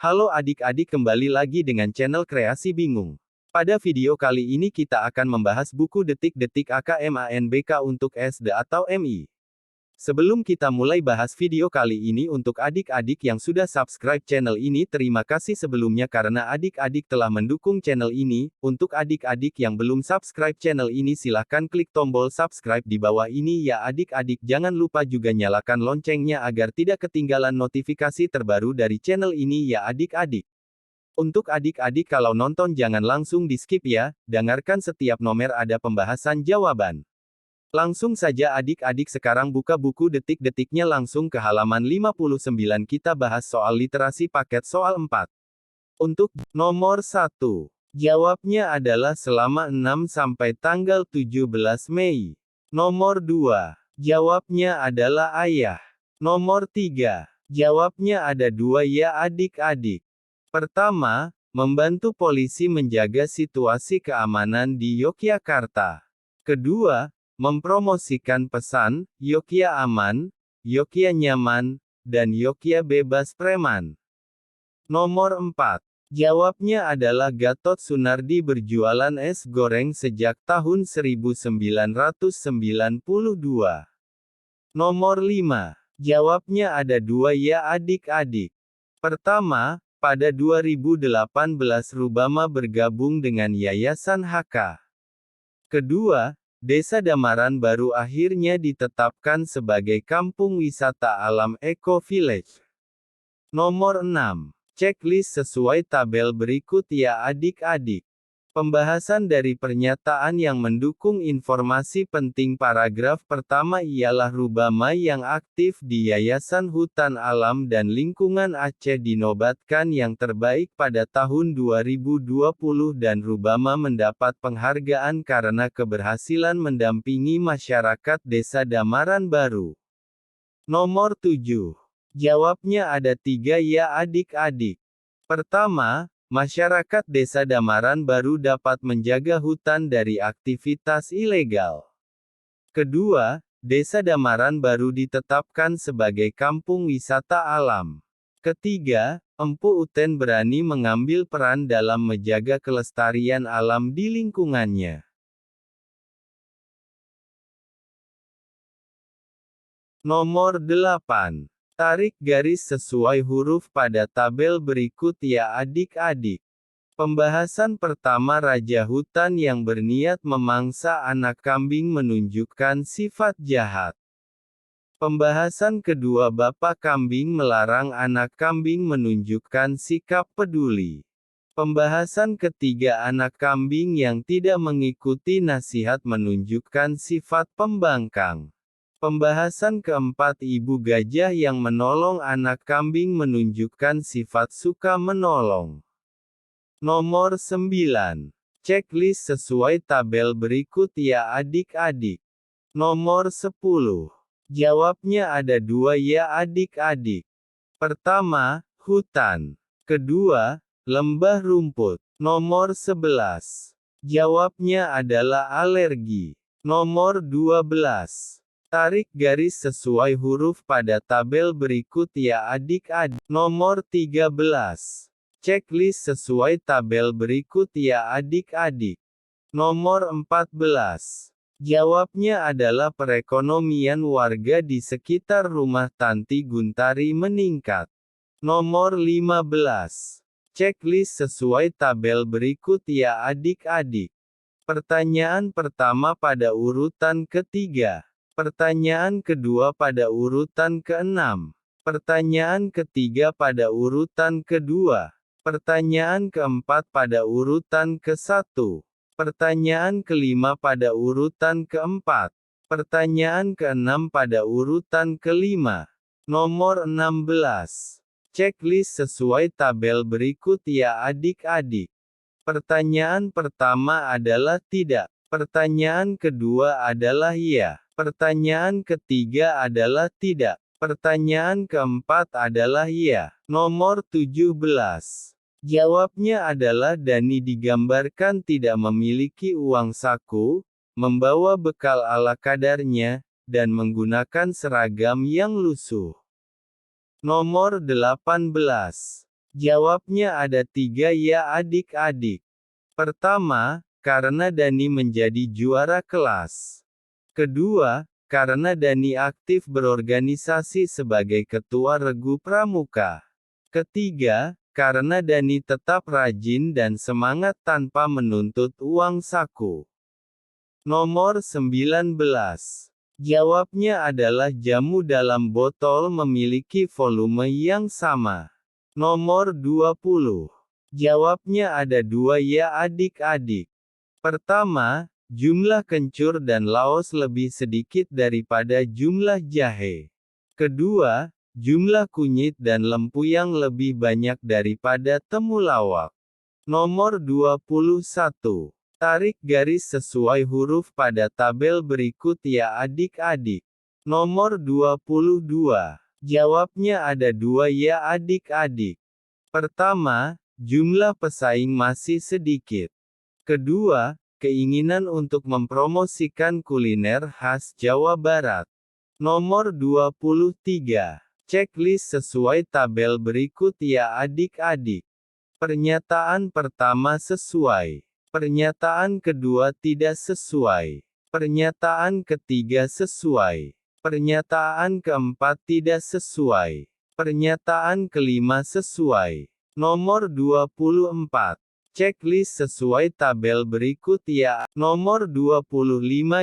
Halo adik-adik, kembali lagi dengan channel Kreasi Bingung. Pada video kali ini kita akan membahas buku Detik-Detik AKMANBK untuk SD atau MI. Sebelum kita mulai bahas video kali ini, untuk adik-adik yang sudah subscribe channel ini, terima kasih sebelumnya karena adik-adik telah mendukung channel ini. Untuk adik-adik yang belum subscribe channel ini, silahkan klik tombol subscribe di bawah ini ya adik-adik. Jangan lupa juga nyalakan loncengnya agar tidak ketinggalan notifikasi terbaru dari channel ini ya adik-adik. Untuk adik-adik kalau nonton jangan langsung di skip ya, dengarkan setiap nomor ada pembahasan jawaban. Langsung saja adik-adik sekarang buka buku detik-detiknya langsung ke halaman 59, kita bahas soal literasi paket soal 4. Untuk nomor 1, jawabnya adalah selama 6 sampai tanggal 17 Mei. Nomor 2, jawabnya adalah ayah. Nomor 3, jawabnya ada 2 ya adik-adik. Pertama, membantu polisi menjaga situasi keamanan di Yogyakarta. Kedua, mempromosikan pesan, Yogya aman, Yogya nyaman, dan Yogya bebas preman. Nomor 4. Jawabnya adalah Gatot Sunardi berjualan es goreng sejak tahun 1992. Nomor 5. Jawabnya ada 2 ya adik-adik. Pertama, pada 2018 Rubama bergabung dengan Yayasan HK. Kedua, Desa Damaran Baru akhirnya ditetapkan sebagai kampung wisata alam Eco Village. Nomor 6. Checklist sesuai tabel berikut ya adik-adik. Pembahasan dari pernyataan yang mendukung informasi penting. Paragraf pertama ialah Rubama yang aktif di Yayasan Hutan Alam dan Lingkungan Aceh dinobatkan yang terbaik pada tahun 2020 dan Rubama mendapat penghargaan karena keberhasilan mendampingi masyarakat Desa Damaran Baru. Nomor 7. Jawabnya ada 3 ya adik-adik. Pertama, masyarakat Desa Damaran Baru dapat menjaga hutan dari aktivitas ilegal. Kedua, Desa Damaran Baru ditetapkan sebagai kampung wisata alam. Ketiga, Empu Uten berani mengambil peran dalam menjaga kelestarian alam di lingkungannya. Nomor 8. Tarik garis sesuai huruf pada tabel berikut ya adik-adik. Pembahasan pertama, Raja Hutan yang berniat memangsa anak kambing menunjukkan sifat jahat. Pembahasan kedua, Bapak Kambing melarang anak kambing menunjukkan sikap peduli. Pembahasan ketiga, anak kambing yang tidak mengikuti nasihat menunjukkan sifat pembangkang. Pembahasan keempat, Ibu Gajah yang menolong anak kambing menunjukkan sifat suka menolong. Nomor 9. Checklist sesuai tabel berikut ya adik-adik. Nomor 10. Jawabnya ada 2 ya adik-adik. Pertama, hutan. Kedua, lembah rumput. Nomor 11. Jawabnya adalah alergi. Nomor 12. Tarik garis sesuai huruf pada tabel berikut ya adik-adik. Nomor 13. Checklist sesuai tabel berikut ya adik-adik. Nomor 14. Jawabnya adalah perekonomian warga di sekitar rumah Tanti Guntari meningkat. Nomor 15. Checklist sesuai tabel berikut ya adik-adik. Pertanyaan pertama pada urutan ketiga. Pertanyaan kedua pada urutan ke-6. Pertanyaan ketiga pada urutan kedua. Pertanyaan keempat pada urutan ke-1. Pertanyaan kelima pada urutan keempat. Pertanyaan ke-6 pada urutan kelima. Nomor 16. Checklist sesuai tabel berikut ya adik-adik. Pertanyaan pertama adalah tidak. Pertanyaan kedua adalah iya. Pertanyaan ketiga adalah tidak. Pertanyaan keempat adalah iya. Nomor 17. Jawabnya adalah Dani digambarkan tidak memiliki uang saku, membawa bekal ala kadarnya, dan menggunakan seragam yang lusuh. Nomor 18. Jawabnya ada 3 ya adik-adik. Pertama, karena Dani menjadi juara kelas. Kedua, karena Dani aktif berorganisasi sebagai ketua Regu Pramuka. Ketiga, karena Dani tetap rajin dan semangat tanpa menuntut uang saku. Nomor 19. Jawabnya adalah jamu dalam botol memiliki volume yang sama. Nomor 20. Jawabnya ada 2 ya adik-adik. Pertama, jumlah kencur dan laos lebih sedikit daripada jumlah jahe. Kedua, jumlah kunyit dan lempuyang lebih banyak daripada temulawak. Nomor 21. Tarik garis sesuai huruf pada tabel berikut ya adik-adik. Nomor 22. Jawabnya ada 2 ya adik-adik. Pertama, jumlah pesaing masih sedikit. Kedua, keinginan untuk mempromosikan kuliner khas Jawa Barat. Nomor 23. Checklist sesuai tabel berikut ya adik-adik. Pernyataan pertama sesuai. Pernyataan kedua tidak sesuai. Pernyataan ketiga sesuai. Pernyataan keempat tidak sesuai. Pernyataan kelima sesuai. Nomor 24. Checklist sesuai tabel berikut ya. Nomor 25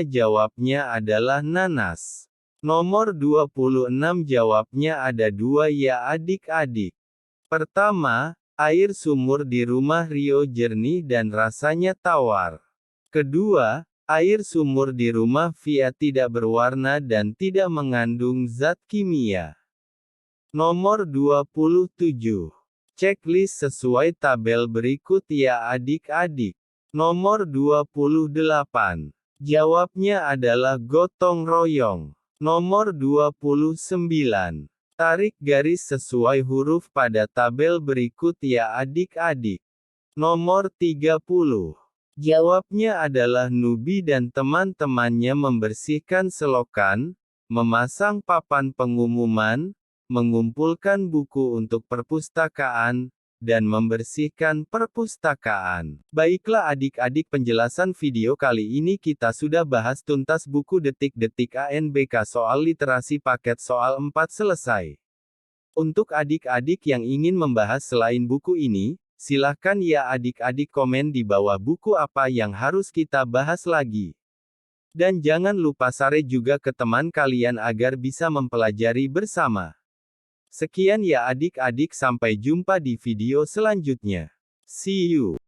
jawabnya adalah nanas. Nomor 26 jawabnya ada 2 ya adik-adik. Pertama, air sumur di rumah Rio jernih dan rasanya tawar. Kedua, air sumur di rumah Via tidak berwarna dan tidak mengandung zat kimia. Nomor 27. Checklist sesuai tabel berikut ya adik-adik. Nomor 28. Jawabnya adalah gotong royong. Nomor 29. Tarik garis sesuai huruf pada tabel berikut ya adik-adik. Nomor 30. Jawabnya adalah Nubi dan teman-temannya membersihkan selokan, memasang papan pengumuman, mengumpulkan buku untuk perpustakaan, dan membersihkan perpustakaan. Baiklah adik-adik, penjelasan video kali ini kita sudah bahas tuntas buku detik-detik ANBK soal literasi paket soal 4 selesai. Untuk adik-adik yang ingin membahas selain buku ini, silahkan ya adik-adik komen di bawah buku apa yang harus kita bahas lagi. Dan jangan lupa share juga ke teman kalian agar bisa mempelajari bersama. Sekian ya adik-adik, sampai jumpa di video selanjutnya. See you.